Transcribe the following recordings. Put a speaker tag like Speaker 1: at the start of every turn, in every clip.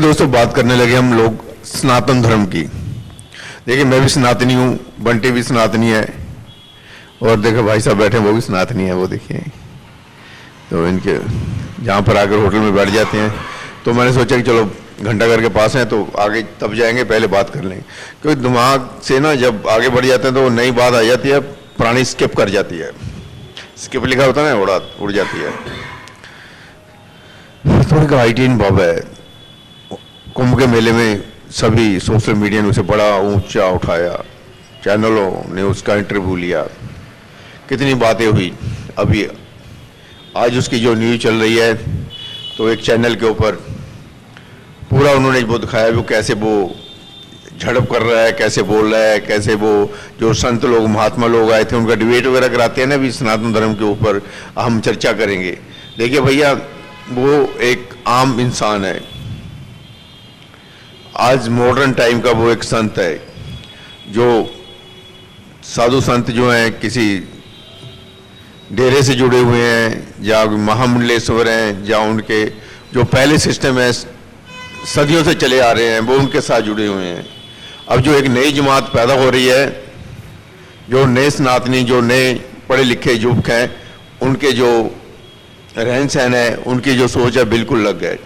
Speaker 1: दोस्तों बात करने लगे हम लोग सनातन धर्म की। देखिए मैं भी सनातनी हूँ, बंटी भी सनातनी है, और देखो भाई साहब बैठे हैं वो भी सनातनी है। वो देखिए, तो इनके जहाँ पर आकर होटल में बैठ जाते हैं, तो मैंने सोचा कि चलो घंटाघर के पास हैं तो आगे तब जाएंगे, पहले बात कर लें। क्योंकि दिमाग से ना जब आगे बढ़ जाते हैं तो नई बात आ जाती है, पुरानी स्किप कर जाती है। स्किप लिखा होता है ना, उड़ जाती है। थोड़ी का हाइटीन बाबा है, कुंभ के मेले में सभी सोशल मीडिया ने उसे बड़ा ऊंचा उठाया, चैनलों ने उसका इंटरव्यू लिया, कितनी बातें हुई। अभी आज उसकी जो न्यूज़ चल रही है, तो एक चैनल के ऊपर पूरा उन्होंने वो दिखाया वो कैसे वो झड़प कर रहा है, कैसे बोल रहा है, कैसे वो जो संत लोग महात्मा लोग आए थे उनका डिबेट वगैरह कराते हैं ना, भी सनातन धर्म के ऊपर हम चर्चा करेंगे। देखिए भैया, वो एक आम इंसान है, आज मॉडर्न टाइम का वो एक संत है। जो साधु संत जो हैं किसी डेरे से जुड़े हुए हैं, या महामंडलेश्वर हैं, या उनके जो पहले सिस्टम है सदियों से चले आ रहे हैं, वो उनके साथ जुड़े हुए हैं। अब जो एक नई जमात पैदा हो रही है, जो नए सनातनी, जो नए पढ़े लिखे युवक हैं, उनके जो रहन सहन है, उनकी जो सोच है, बिल्कुल अलग है।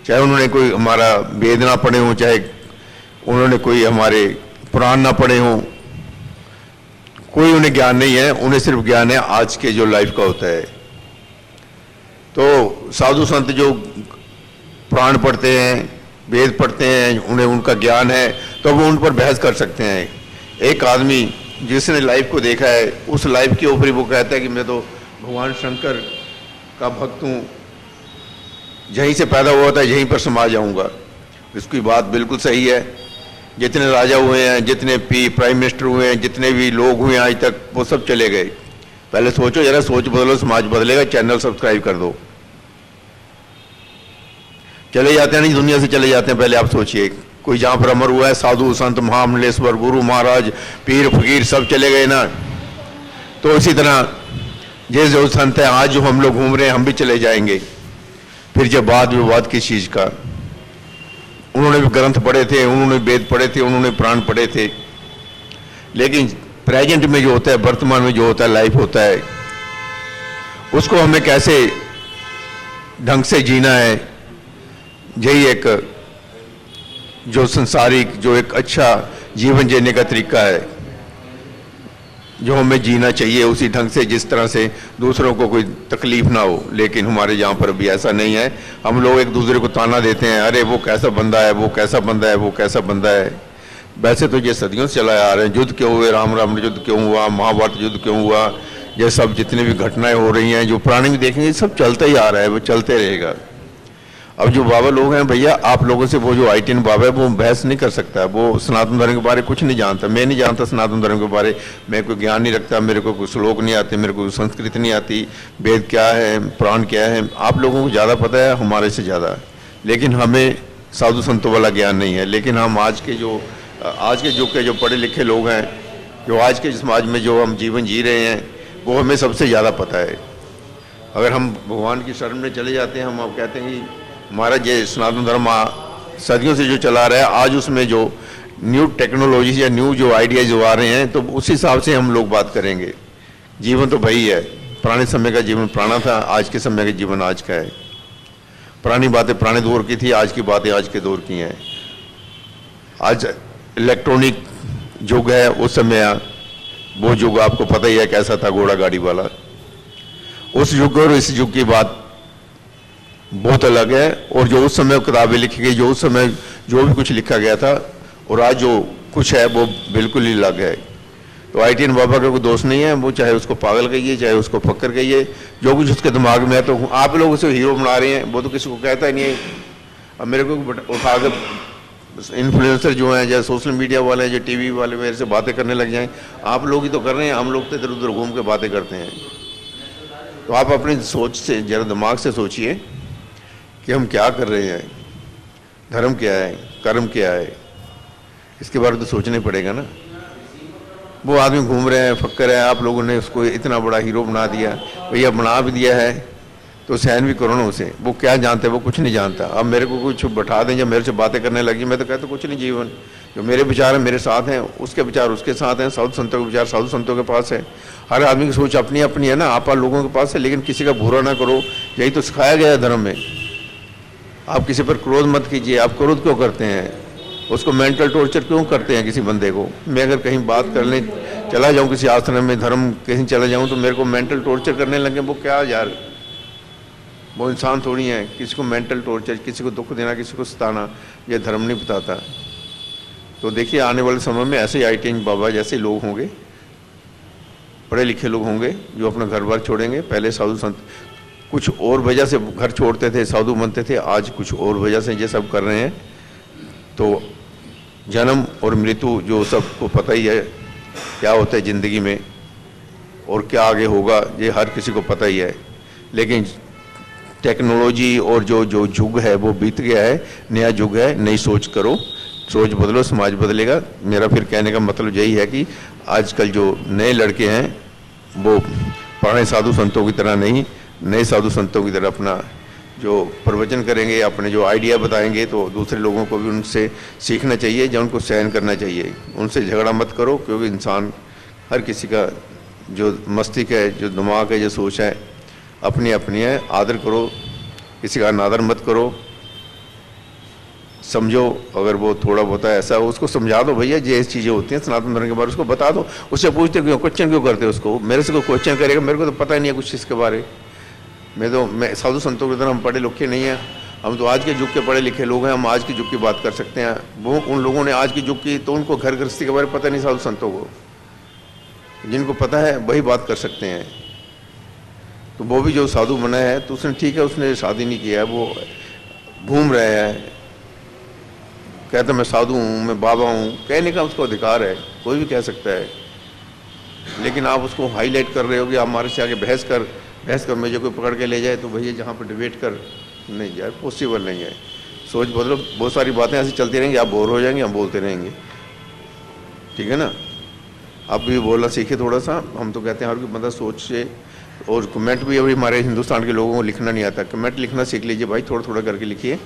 Speaker 1: चाहे उन्होंने कोई हमारा वेद ना पढ़े हों, चाहे उन्होंने कोई हमारे पुराण ना पढ़े हों, कोई उन्हें ज्ञान नहीं है। उन्हें सिर्फ ज्ञान है आज के जो लाइफ का होता है। तो साधु संत जो पुराण पढ़ते हैं, वेद पढ़ते हैं, उन्हें उनका ज्ञान है, तो वो उन पर बहस कर सकते हैं। एक आदमी जिसने लाइफ को देखा है, उस लाइफ के ऊपर ही वो कहता है कि मैं तो भगवान शंकर का भक्त हूँ, यहीं से पैदा हुआ था, यहीं पर समा जाऊंगा। इसकी बात बिल्कुल सही है। जितने राजा हुए हैं, जितने प्राइम मिनिस्टर हुए हैं, जितने भी लोग हुए हैं आज तक, वो सब चले गए। पहले सोचो जरा, सोच बदलो, समाज बदलेगा। चैनल सब्सक्राइब कर दो। चले जाते हैं नहीं, दुनिया से चले जाते हैं। पहले आप सोचिए, कोई जहाँ पर अमर हुआ है, साधु संत महामंडलेश्वर गुरु महाराज पीर फकीर सब चले गए ना। तो इसी तरह ये जो संत है आज जो हम लोग घूम रहे हैं, हम भी चले जाएंगे। फिर जब बाद विवाद किस चीज़ का, उन्होंने भी ग्रंथ पढ़े थे, उन्होंने वेद पढ़े थे, उन्होंने पुराण पढ़े थे, लेकिन प्रेजेंट में जो होता है, वर्तमान में जो होता है, लाइफ होता है, उसको हमें कैसे ढंग से जीना है, यही एक जो संसारिक, जो एक अच्छा जीवन जीने का तरीका है, जो हमें जीना चाहिए उसी ढंग से, जिस तरह से दूसरों को कोई तकलीफ ना हो। लेकिन हमारे यहाँ पर भी ऐसा नहीं है। हम लोग एक दूसरे को ताना देते हैं, अरे वो कैसा बंदा है, वो कैसा बंदा है, वो कैसा बंदा है। वैसे तो ये सदियों से चला आ रहे हैं। युद्ध क्यों हुए, राम राम युद्ध क्यों हुआ, महाभारत युद्ध क्यों हुआ, ये सब जितनी भी घटनाएं हो रही हैं, जो पुराने भी देखेंगे, सब चलता ही आ रहा है, वो चलते रहेगा। अब जो बाबा लोग हैं भैया, आप लोगों से वो जो आईटीन बाबा है वो बहस नहीं कर सकता। वो सनातन धर्म के बारे में कुछ नहीं जानता, मैं नहीं जानता सनातन धर्म के बारे, मैं कोई ज्ञान नहीं रखता, मेरे को कोई श्लोक नहीं आते, मेरे को संस्कृत नहीं आती, वेद क्या है, पुराण क्या है, आप लोगों को ज़्यादा पता है हमारे से ज़्यादा। लेकिन हमें साधु संतों वाला ज्ञान नहीं है। लेकिन हम आज के युग के जो पढ़े लिखे लोग हैं, जो आज के समाज में जो हम जीवन जी रहे हैं, वो हमें सबसे ज़्यादा पता है। अगर हम भगवान की शरण में चले जाते हैं, हम अब कहते हैं कि हमारा ये सनातन धर्म सदियों से जो चला रहा है, आज उसमें जो न्यू टेक्नोलॉजी या न्यू जो आइडियाज जो आ रहे हैं, तो उस हिसाब से हम लोग बात करेंगे। जीवन तो वही है, पुराने समय का जीवन पुराना था, आज के समय का जीवन आज का है। पुरानी बातें पुराने दौर की थी, आज की बातें आज के दौर की हैं। आज इलेक्ट्रॉनिक युग है, उस समय वो युग आपको पता ही है कैसा था, घोड़ा गाड़ी वाला। उस युग और इस युग की बात बहुत अलग है। और जो उस समय किताबें लिखी गई, जो उस समय जो भी कुछ लिखा गया था, और आज जो कुछ है वो बिल्कुल ही अलग है। तो आईटीएन बाबा का कोई दोष नहीं है, वो चाहे उसको पागल कहिए, चाहे उसको फक्कर कहिए, जो कुछ उसके दिमाग में है। तो आप लोग उसे हीरो बना रहे हैं, वो तो किसी को कहता ही नहीं है। अब मेरे को उठा कर इन्फ्लुएंसर जो हैं, जैसे सोशल मीडिया वाले, जो टीवी वाले मेरे से बातें करने लग जाएं, आप लोग ही तो कर रहे हैं, हम लोग तो इधर उधर घूम के बातें करते हैं। तो आप अपनी सोच से, जरा दिमाग से सोचिए कि हम क्या कर रहे हैं, धर्म क्या है, कर्म क्या है, इसके बारे में तो सोचना ही पड़ेगा ना। वो आदमी घूम रहे हैं, फक्कर है, आप लोगों ने उसको इतना बड़ा हीरो बना दिया। भैया बना भी दिया है, तो सहन भी करो ना उसे। वो क्या जानते हैं, वो कुछ नहीं जानता। अब मेरे को कुछ बैठा दें, जब मेरे से बातें करने लगी, मैं तो कहता कुछ नहीं जीवन, जो मेरे विचार हैं मेरे साथ हैं, उसके विचार उसके साथ हैं, साधु संतों के विचार साधु संतों के पास है। हर आदमी की सोच अपनी अपनी है ना, आप लोगों के पास है, लेकिन किसी का बुरा ना करो, यही तो सिखाया गया है धर्म में। आप किसी पर क्रोध मत कीजिए। आप क्रोध क्यों करते हैं, उसको मेंटल टॉर्चर क्यों करते हैं किसी बंदे को। मैं अगर कहीं बात करने चला जाऊं किसी आश्रम में, धर्म कहीं चला जाऊं, तो मेरे को मेंटल टॉर्चर करने लगे, वो क्या यार, वो इंसान थोड़ी है। किसी को मेंटल टॉर्चर, किसी को दुख देना, किसी को सताना, ये धर्म नहीं बताता। तो देखिए आने वाले समय में ऐसे ITN बाबा जैसे लोग होंगे, पढ़े लिखे लोग होंगे, जो अपना घर बार छोड़ेंगे। पहले साधु संत कुछ और वजह से घर छोड़ते थे, साधु बनते थे, आज कुछ और वजह से ये सब कर रहे हैं। तो जन्म और मृत्यु जो सबको पता ही है क्या होता है ज़िंदगी में, और क्या आगे होगा ये हर किसी को पता ही है। लेकिन टेक्नोलॉजी और जो जो युग है वो बीत गया है, नया युग है, नई सोच करो, सोच बदलो, समाज बदलेगा। मेरा फिर कहने का मतलब यही है कि आजकल जो नए लड़के हैं वो पुराने साधु संतों की तरह नहीं, नए साधु संतों की तरह अपना जो प्रवचन करेंगे, अपने जो आइडिया बताएंगे, तो दूसरे लोगों को भी उनसे सीखना चाहिए, जो उनको सहन करना चाहिए। उनसे झगड़ा मत करो, क्योंकि इंसान हर किसी का जो मस्तिष्क है, जो दिमाग है, जो सोच है, अपनी अपनी है। आदर करो, किसी का अनादर मत करो। समझो, अगर वो थोड़ा बहुत ऐसा हो उसको समझा दो, भैया ये ऐसी चीज़ें होती हैं सनातन धर्म के बारे में, उसको बता दो। उससे पूछते क्यों, क्वेश्चन क्यों करते हो उसको। मेरे से कोई क्वेश्चन करेगा, मेरे को तो पता ही नहीं है कुछ इसके बारे में। मैं साधु संतों की तरह हम पढ़े लिखे नहीं हैं, हम तो आज के युग के पढ़े लिखे लोग हैं, हम आज के युग की बात कर सकते हैं। वो उन लोगों ने आज के युग की, तो उनको घर गृहस्थी के बारे में पता नहीं साधु संतों को। जिनको पता है वही बात कर सकते हैं। तो वो भी जो साधु बना है, तो उसने ठीक है, उसने शादी नहीं किया है, वो घूम रहा है, कहता मैं साधु हूँ, मैं बाबा हूँ, कहने का उसको अधिकार है, कोई भी कह सकता है। लेकिन आप उसको हाईलाइट कर रहे हो कि आप हमारे से आगे बहस कर मुझे कोई पकड़ के ले जाए, तो भैया जहाँ पर डिबेट कर, नहीं यार, पॉसिबल नहीं है। सोच बदलो। बहुत सारी बातें ऐसी चलती रहेंगी, आप बोर हो जाएंगे, हम बोलते रहेंगे, ठीक है ना। आप भी बोलना सीखे थोड़ा सा। हम तो कहते हैं हर कोई बंदा सोच से, और कमेंट भी अभी हमारे हिंदुस्तान के लोगों को लिखना नहीं आता, कमेंट लिखना सीख लीजिए भाई, थोड़ा थोड़ा करके लिखिए।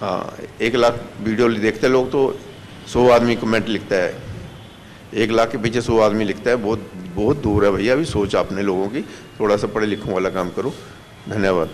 Speaker 1: हाँ, 1 लाख वीडियो देखते लोग तो 100 आदमी कमेंट लिखता है, 1 लाख के पीछे 100 आदमी लिखता है। बहुत बहुत दूर है भैया, अभी सोच आपने लोगों की। थोड़ा सा पढ़े लिखों वाला काम करो। धन्यवाद।